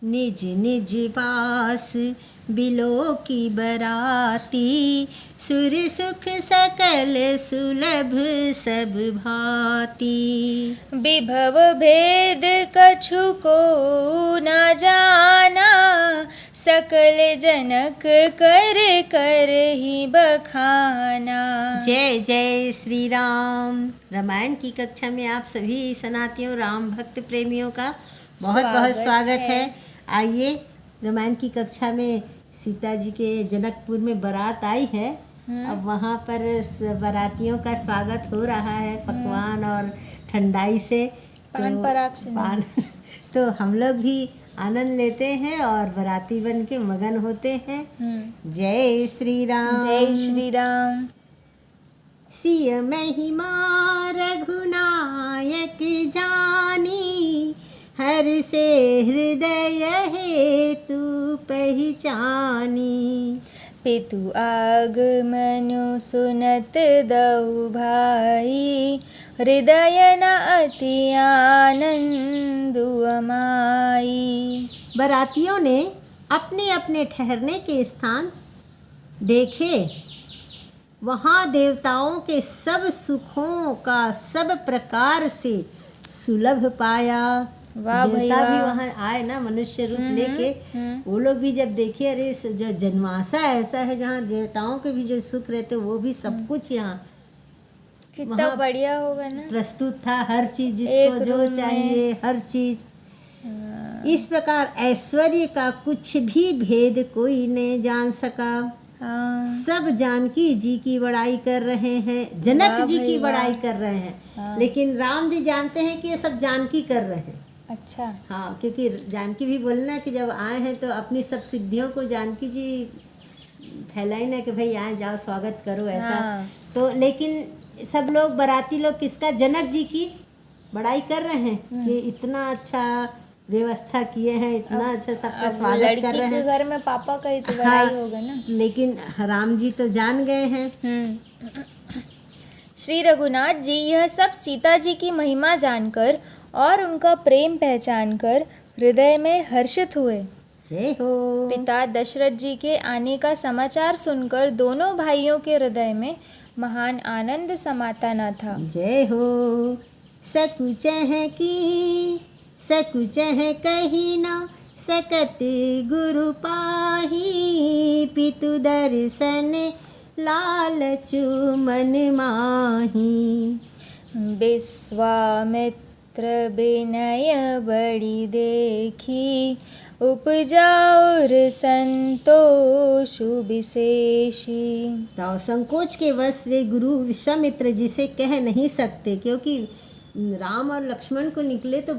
निज निज वास बिलो की बराती, सुर सुख सकल सुलभ सब भांति। विभव भेद कछु को न जाना, सकल जनक कर कर ही बखाना। जय जय श्री राम। रामायण की कक्षा में आप सभी सनातियों राम भक्त प्रेमियों का बहुत बहुत स्वागत है। आइए, रामायण की कक्षा में सीता जी के जनकपुर में बारात आई है। अब वहाँ पर बारातियों का स्वागत हो रहा है पकवान और ठंडाई से, पान पराग से पान तो हम लोग भी आनंद लेते हैं और बाराती बन के मगन होते हैं। जय श्री राम। जय श्री राम। सिय महिमा रघुनायक जानी, हर से हृदय हेतु पहचानी। पितु आगमनु सुनत दऊ भाई, हृदय न अति आनंद अमाई। बारातियों ने अपने अपने ठहरने के स्थान देखे। वहाँ देवताओं के सब सुखों का सब प्रकार से सुलभ पाया। वाह भाई देवता भी वाह। वहाँ आए ना मनुष्य रूप लेके। वो लोग भी जब देखे, अरे जो जनवासा ऐसा है जहाँ देवताओं के भी जो सुख रहते वो भी सब कुछ यहाँ कितना वहाँ बढ़िया होगा ना। प्रस्तुत था। हर चीज जिसको एक जो रूम में। चाहिए हर चीज। इस प्रकार ऐश्वर्य का कुछ भी भेद कोई नहीं जान सका। हाँ। सब जानकी जी की बड़ाई कर रहे हैं, जनक वाह जी भाई की वाह। बड़ाई कर रहे हैं। हाँ। लेकिन राम जी जानते हैं कि ये सब जानकी कर रहे हैं। अच्छा। हाँ, क्योंकि जानकी भी बोलना कि जब आए हैं तो अपनी सब सिद्धियों को जानकी जी फैलाई ना कि भाई आए जाओ स्वागत करो ऐसा। हाँ। तो लेकिन सब लोग बाराती लोग किसका, जनक जी की बड़ाई कर रहे हैं कि इतना अच्छा व्यवस्था किए हैं, इतना अच्छा सबका अब स्वागत लड़की कर रहे के हैं। घर में पापा का ही तो हाँ, बड़ाई होगा ना। लेकिन राम जी तो जान गए हैं। श्री रघुनाथ जी यह सब सीता जी की महिमा जानकर और उनका प्रेम पहचानकर हृदय में हर्षित हुए। जय हो। पिता दशरथ जी के आने का समाचार सुनकर दोनों भाइयों के हृदय में महान आनंद समाता न था। जय हो। सकुच है की सकुच है कही ना, सकत गुरु पाही। पितु दर्शन लालचु मन माही। विश्वामित्र विनय बड़ी देखी, उपजा और संतोष विशेषी। तो संकोच के वश वे गुरु विश्वामित्र जी से कह नहीं सकते, क्योंकि राम और लक्ष्मण को निकले तो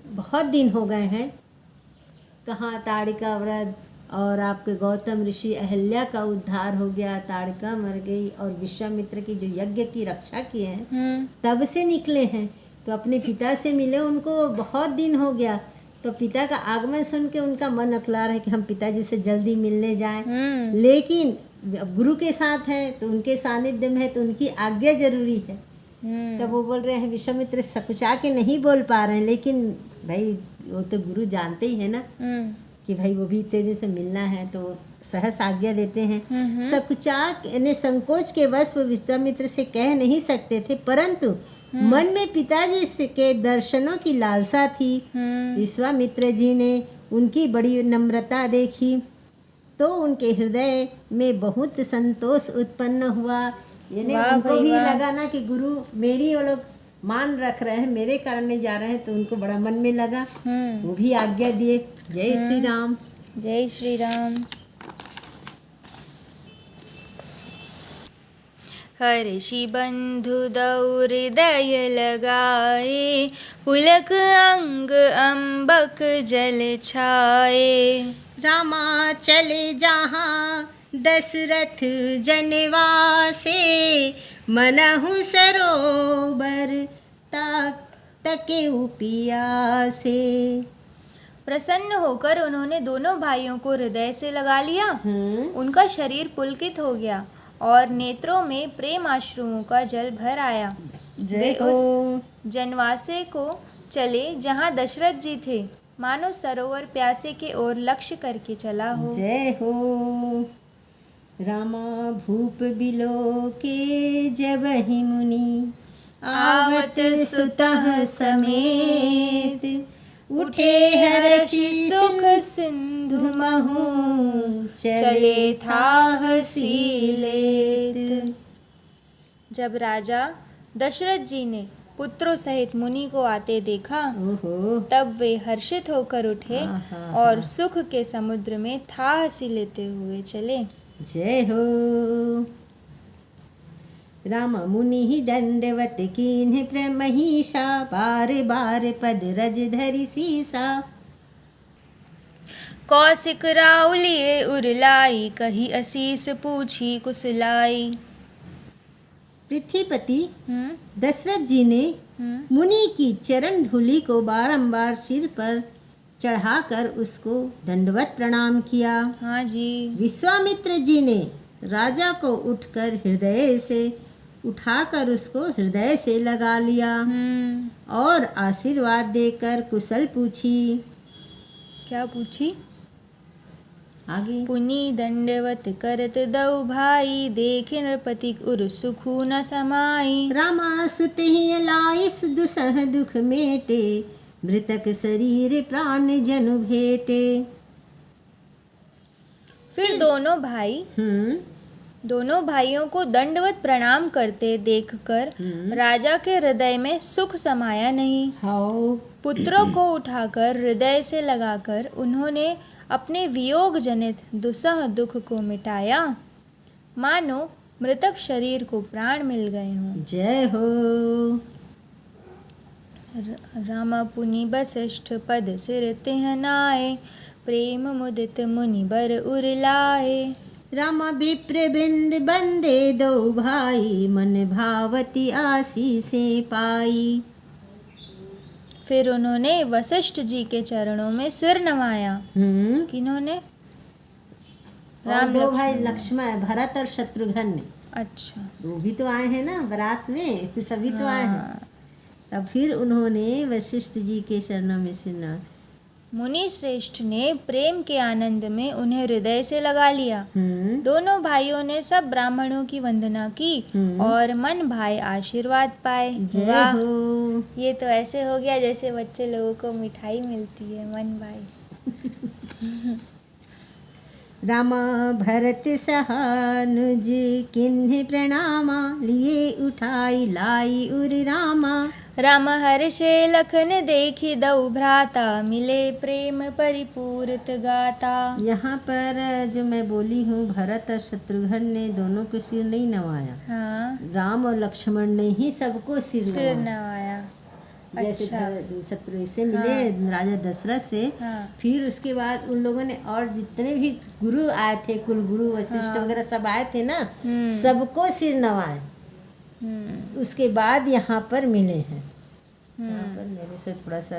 बहुत दिन हो गए हैं। कहाँ ताड़िका व्रत और आपके गौतम ऋषि अहल्या का उद्धार हो गया, ताड़िका मर गई और विश्वामित्र की जो यज्ञ की रक्षा किए हैं तब से निकले हैं। तो अपने पिता से मिले, उनको बहुत दिन हो गया। तो पिता का आगमन सुन के उनका मन अकला रहा है कि हम पिताजी से जल्दी मिलने जाएं। लेकिन अब गुरु के साथ है तो उनके सानिध्य में है तो उनकी आज्ञा जरूरी है। तब वो बोल रहे हैं, विश्वामित्र सकुचा के नहीं बोल पा रहे हैं, लेकिन भाई वो तो गुरु जानते ही है ना कि भाई वो भी इतने दिन से मिलना है, तो सहस आज्ञा देते हैं। सकुचा यानी संकोच के वश वो विश्वामित्र से कह नहीं सकते थे, परंतु मन में पिताजी से के दर्शनों की लालसा थी। विश्वामित्र जी ने उनकी बड़ी नम्रता देखी तो उनके हृदय में बहुत संतोष उत्पन्न हुआ। यानी उनको भी लगा ना कि गुरु मेरी वो लोग मान रख रहे हैं, मेरे कारण नहीं जा रहे हैं, तो उनको बड़ा मन में लगा। वो भी आज्ञा दिए। जय श्री राम। जय श्री राम। हर्षि बंधु दऊ हृदय लगाए, पुलक अंग अम्बक जल छाए। रामा चले जहाँ दशरथ जनवासे, मनहु सरोवर तके उपियासे। प्रसन्न होकर उन्होंने दोनों भाइयों को हृदय से लगा लिया। उनका शरीर पुलकित हो गया और नेत्रों में प्रेम आश्रुओं का जल भर आया। वे उस जनवासे को चले जहाँ दशरथ जी थे। मानो सरोवर प्यासे के ओर लक्ष्य करके चला हो। जय हो। रामा भूप बिलो के जब ही मुनि आवत सुतः समेत उठे हर्षि सुख सिंधु महु चले थाह सीलेत। जब राजा दशरथ जी ने पुत्रों सहित मुनि को आते देखा, ओहो। तब वे हर्षित होकर उठे आहा। और सुख के समुद्र में थाह सी लेते हुए चले। जय हो। राम मुनि दंडवत कीन्ह प्रमहिषा बार बार पद रज धरि सीसा। कौशिक राउलिए उरलाई कही असीस पूछी कुशलाई। पृथ्वीपति दशरथ जी ने मुनि की चरण धूलि को बारंबार सिर पर चढ़ाकर उसको दंडवत प्रणाम किया। हाँ जी। विश्वामित्र जी ने राजा को उठकर हृदय से उठाकर उसको हृदय से लगा लिया और आशीर्वाद देकर कुशल पूछी। क्या पूछी? आगे। पुनि दंडवत करत दऊ भाई देखे नृपति उर सुखु न समाई। रामा सुत ही लाइस दुसह दुख मेटे मृतक शरीर प्राण जनु भेटे। फिर दोनों भाइयों को दंडवत प्रणाम करते देखकर राजा के हृदय में सुख समाया नहीं। हाओ। पुत्रों को उठाकर हृदय से लगाकर उन्होंने अपने वियोग जनित दुसह दुख को मिटाया, मानो मृतक शरीर को प्राण मिल गए हों। जय हो। रामा पुनि वसिष्ठ पद सिर तिह नाए प्रेम मुदित मुनि बर उरलाए। रामा विप्र बिंद बंदे दो भाई मन भावती आशीषे पाई। फिर उन्होंने वशिष्ठ जी के चरणों में सिर नवाया। किन्होंने? और दो भाई लक्ष्मण भरत और शत्रुघ्न ने। अच्छा। वो भी तो आए हैं ना बारात में, सभी तो आए हैं। तब फिर उन्होंने वशिष्ठ जी के चरणों में सिर नवाया। मुनि श्रेष्ठ ने प्रेम के आनंद में उन्हें हृदय से लगा लिया। दोनों भाइयों ने सब ब्राह्मणों की वंदना की और मन भाई आशीर्वाद पाए। जय हो। ये तो ऐसे हो गया जैसे बच्चे लोगों को मिठाई मिलती है, मन भाई। रामा भरत सहानुज किन्ह प्रणामा लिए उठाई लाई उर रामा। राम हर्षे लखन देखी दऊ भ्राता मिले प्रेम परिपूरित गाता। यहाँ पर जो मैं बोली हूँ भरत और शत्रुघ्न ने दोनों को सिर नहीं नवाया। हाँ। राम और लक्ष्मण ने ही सबको सिर नवाया। जैसे शत्रु से मिले राजा दशरथ से। फिर उसके बाद उन लोगों ने और जितने भी गुरु आए थे, कुल गुरु वशिष्ठ वगैरह सब आए थे ना, सबको सिर नवाए। उसके बाद यहाँ पर मिले हैं। यहाँ पर मेरे से थोड़ा सा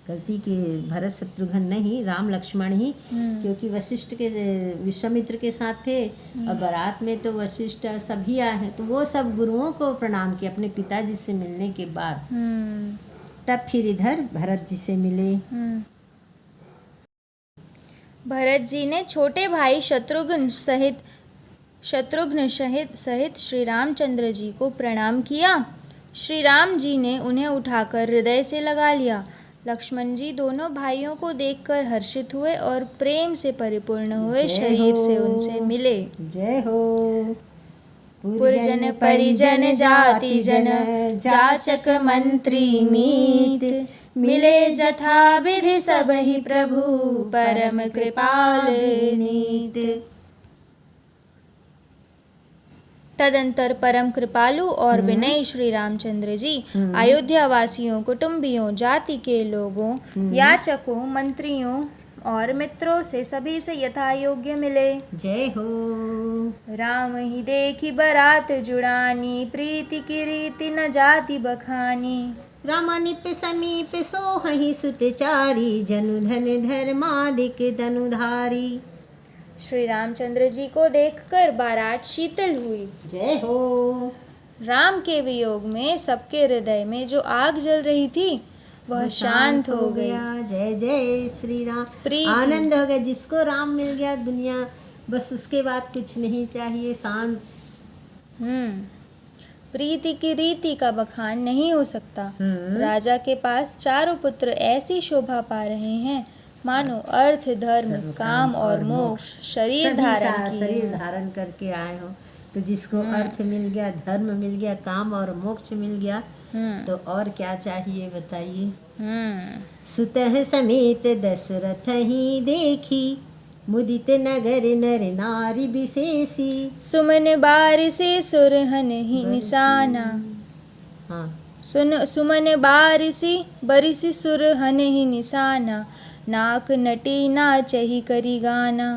गलती की, भरत शत्रुघ्न नहीं, राम लक्ष्मण ही, क्योंकि वशिष्ठ के विश्वामित्र के साथ थे और बारात में तो वशिष्ठ सभी आए हैं, तो वो सब गुरुओं को प्रणाम किया अपने पिताजी से मिलने के बाद। तब फिर इधर भरत जी से मिले। भरत जी ने छोटे भाई शत्रुघ्न सहित श्री रामचंद्र जी को प्रणाम किया। श्री राम जी ने उन्हें उठाकर हृदय से लगा लिया। लक्ष्मण जी दोनों भाइयों को देखकर हर्षित हुए और प्रेम से परिपूर्ण हुए शरीर से उनसे मिले। जय हो। पुरजन परिजन जाति जन जाचक मंत्री मीत मिले जथा विधि सब ही प्रभु परम कृपाल नीत। तदंतर परम कृपालु और विनयी श्री रामचंद्र जी अयोध्या वासियों, कुटुंबियों, जाति के लोगों, याचकों, मंत्रियों और मित्रों से सभी से यथा योग्य मिले। जय हो। राम ही देखी बरात जुड़ानी प्रीति की रीति न जाति बखानी। रामानिप समीप सोहहि सुतचारी जनु धन धर्मादिक धनुधारी। श्री रामचंद्र जी को देखकर बारात शीतल हुई। जय हो। राम के वियोग में सबके हृदय में जो आग जल रही थी वह शांत हो गई। जय जय श्री राम। प्रीति। आनंद हो गया, जिसको राम मिल गया, दुनिया बस उसके बाद कुछ नहीं चाहिए, शांत। प्रीति की रीति का बखान नहीं हो सकता। राजा के पास चारों पुत्र ऐसी शोभा पा रहे हैं मानो अर्थ धर्म काम और मोक्ष शरीर सभी धारण किए शरीर हैं। धारण करके आए हो। तो जिसको अर्थ मिल गया, धर्म मिल गया, काम और मोक्ष मिल गया, तो और क्या चाहिए बताइए। सुतः समेत दशरथ ही देखी, मुदित नगर नर नारी विशेषी। सुमन बारिसे सुरहन ही निशाना। हाँ, सुमन बारिसी बरिसी सुरहन ही निशाना। नाक नटी नाचही करी गाना।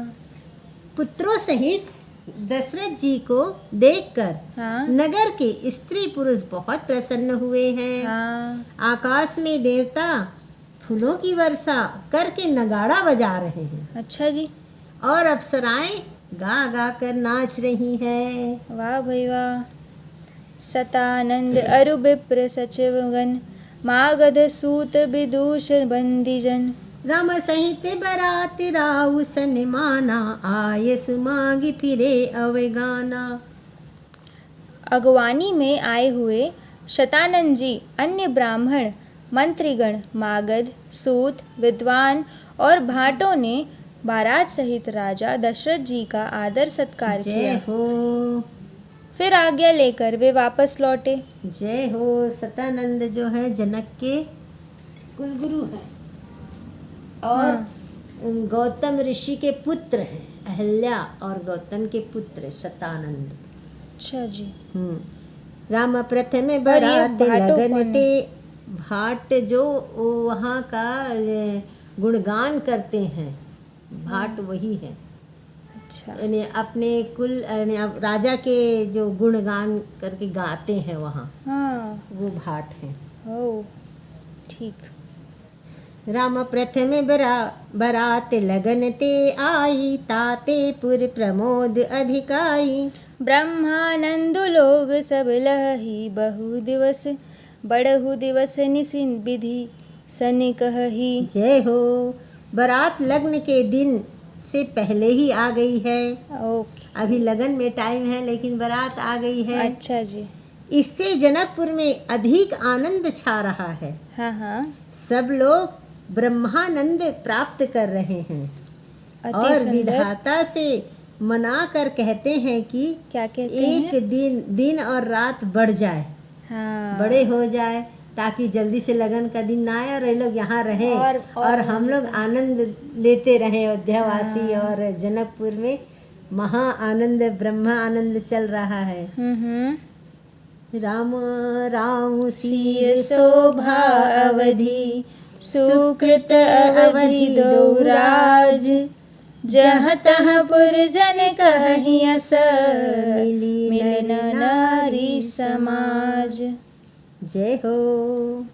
पुत्रों सहित दशरथ जी को देखकर हाँ नगर के स्त्री पुरुष बहुत प्रसन्न हुए हैं। हाँ। आकाश में देवता फूलों की वर्षा करके नगाड़ा बजा रहे हैं अच्छा जी। और अप्सराएं गा गा कर नाच रही हैं। वाह भाई वाह। सतानंद अरु विप्र सचिवगण मागध सूत विदूषण बंदीजन। राम सहित बरात राउ सन्माना, आये सुमांगी फिरे अवगाना। अगवानी में आए हुए शतानंद जी अन्य ब्राह्मण मंत्रीगण मागध सूत विद्वान और भाटों ने बारात सहित राजा दशरथ जी का आदर सत्कार जय किया। हो। फिर आज्ञा लेकर वे वापस लौटे। जय हो। सतानंद जो है जनक के कुलगुरु हैं और गौतम ऋषि के पुत्र हैं। अहल्या और गौतम के पुत्र शतानंद। अच्छा जी। राम प्रथम और ये बरात भाटो लगन कौन ते। भाट जो वहाँ का गुणगान करते हैं, भाट वही है। अच्छा। यानी अपने कुल यानी अब राजा के जो गुणगान करके गाते हैं वहाँ, हाँ। वो भाट हैं। ओ ठीक। राम प्रथम बरात लगन ते आई, ताते पुर प्रमोद अधिकाई। ब्रह्मानंद लोग सब लही बहु दिवस बड़हु दिवस निसिन विधि सन कहही। जय हो। बारात लग्न के दिन से पहले ही आ गई है। ओके। अभी लगन में टाइम है लेकिन बारात आ गई है। अच्छा जी। इससे जनकपुर में अधिक आनंद छा रहा है। हाँ हाँ। सब लोग ब्रह्मानंद प्राप्त कर रहे हैं अति और सुंदर। विधाता से मना कर कहते हैं कि क्या कहते एक हैं? दिन और रात बढ़ जाए, हाँ। बड़े हो जाए, ताकि जल्दी से लगन का दिन ना आए और ये लोग यहाँ रहे और हम लोग आनंद लेते रहे। अयोध्यावासी और जनकपुर में महा आनंद ब्रह्मा आनंद चल रहा है। राम राम सिय शोभा अवधि, सुकृत अवधि दौराज। जहाँ तहाँ पुरजन कहि अस, मिली नर नारी समाज। जय हो।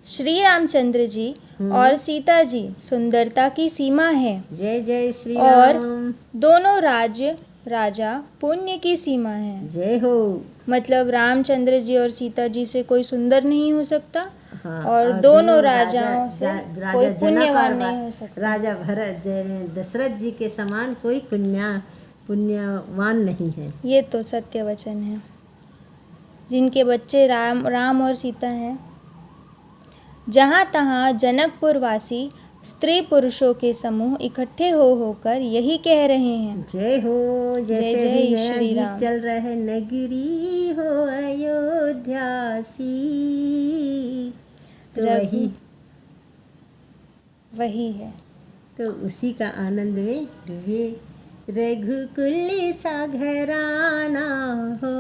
श्री रामचंद्र जी और सीता जी सुंदरता की सीमा है। जय जय श्री और राम। दोनों राज्य राजा पुण्य की सीमा है। जय हो। मतलब रामचंद्र जी और सीता जी से कोई सुंदर नहीं हो सकता। हाँ, और दोनों राजाओं से कोई पुण्यवान नहीं हो सकता। राजा भरत दशरथ जी के समान कोई पुण्यवान नहीं है। ये तो सत्य वचन है। जिनके बच्चे राम और सीता हैं। जहाँ तहाँ जनकपुर वासी स्त्री पुरुषों के समूह इकट्ठे होकर यही कह रहे हैं। जय हो। जैसे जय भी जय नया श्री गीत राम। चल रहा है, नगरी हो अयोध्यासी, तो वही है। तो उसी का आनंद में डूबे। रघुकुल सा घराना हो,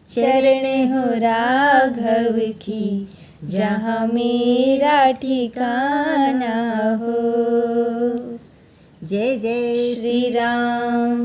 चरण हो राघव की, जहाँ मेरा ठिकाना हो। जय जय श्री राम।